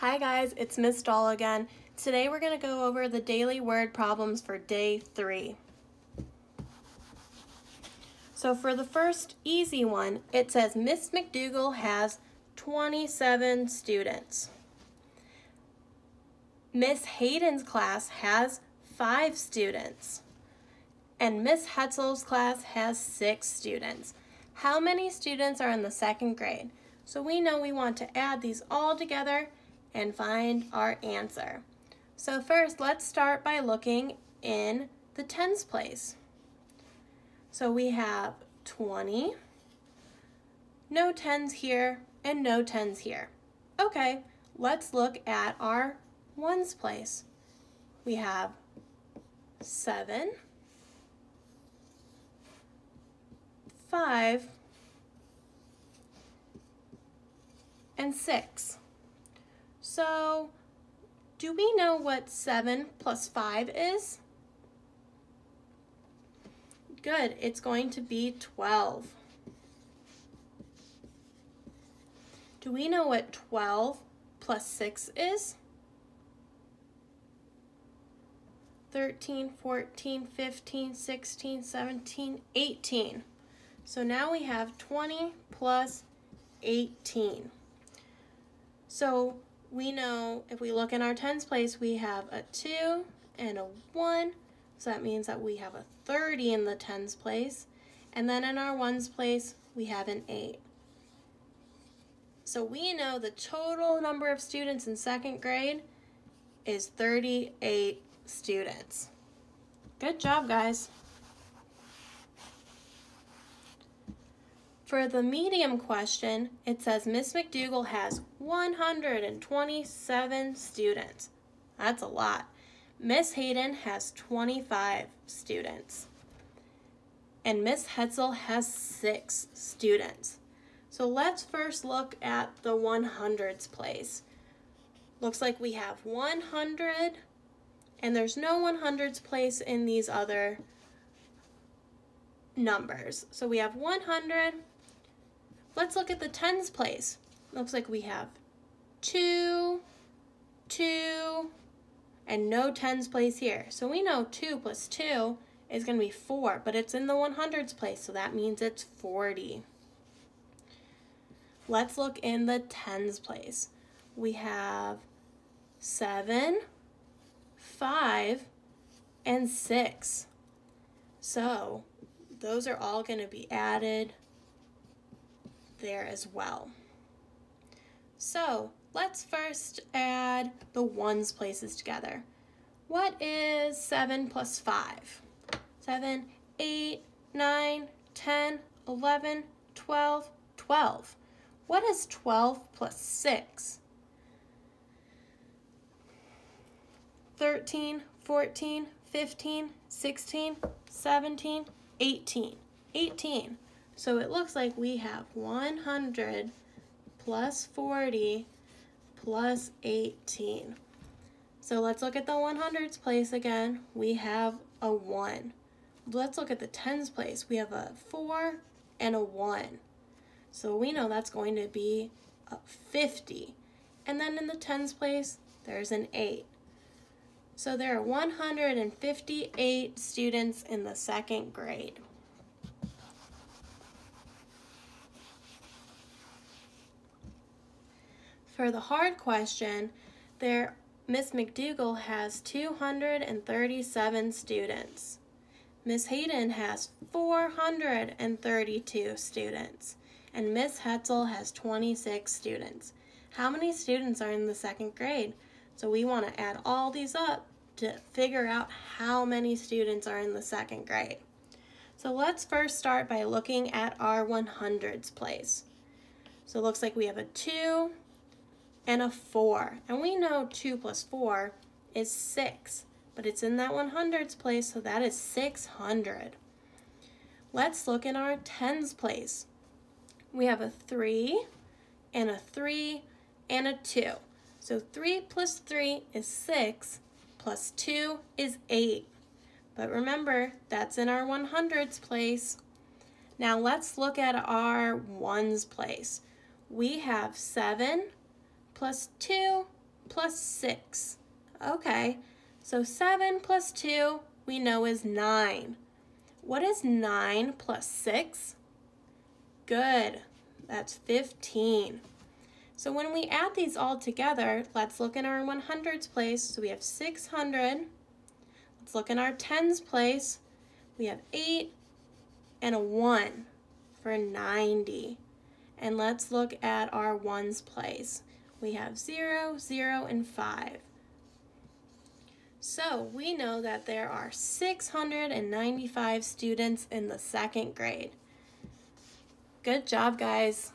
Hi guys, it's Miss Doll again. Today we're going to go over the daily word problems for day 3. So for the first easy one, it says Miss McDougal has 27 students. Miss Hayden's class has 5 students. And Miss Hetzel's class has 6 students. How many students are in the second grade? So we know we want to add these all together and find our answer. So first, let's start by looking in the tens place. So we have 20, no tens here, and no tens here. Okay, let's look at our ones place. We have 7, 5, and 6. So, do we know what 7 plus 5 is? Good, it's going to be 12. Do we know what 12 plus 6 is? 13, 14, 15, 16, 17, 18. So now we have 20 plus 18. So we know if we look in our tens place, we have a 2 and a 1. So that means that we have a 30 in the tens place. And then in our ones place, we have an 8. So we know the total number of students in second grade is 38 students. Good job, guys. For the medium question, it says Miss McDougal has 127 students. That's a lot. Miss Hayden has 25 students. And Miss Hetzel has 6 students. So let's first look at the 100s place. Looks like we have 100, and there's no 100s place in these other numbers. So we have 100. Let's look at the tens place. Looks like we have 2, 2, and no tens place here. So we know 2 plus 2 is going to be 4, but it's in the 100s place, so that means it's 40. Let's look in the tens place. We have 7, 5, and 6. So those are all going to be added there as well. So let's first add the ones places together. What is 7 plus 5? 7, 8, 9, 10, 11, 12, 12. What is 12 plus 6? 13, 14, 15, 16, 17, 18. 18. So it looks like we have 100 plus 40 plus 18. So let's look at the 100s place again. We have a 1. Let's look at the tens place. We have a 4 and a 1. So we know that's going to be a 50. And then in the tens place, there's an 8. So there are 158 students in the second grade. For the hard question, Miss McDougal has 237 students. Miss Hayden has 432 students. And Miss Hetzel has 26 students. How many students are in the second grade? So we want to add all these up to figure out how many students are in the second grade. So let's first start by looking at our 100s place. So it looks like we have a 2 and a 4. And we know 2 plus 4 is 6. But it's in that 100s place, so that is 600. Let's look in our tens place. We have a 3 and a 3 and a 2. So 3 plus 3 is 6, plus 2 is 8. But remember, that's in our 100s place. Now let's look at our ones place. We have 7 plus 2 plus 6. Okay, so 7 plus 2 we know is 9. What is 9 plus 6? Good, that's 15. So when we add these all together, let's look in our 100s place. So we have 600. Let's look in our tens place. We have 8 and a 1 for 90. And let's look at our ones place. We have 0, 0, and 5. So we know that there are 695 students in the second grade. Good job, guys.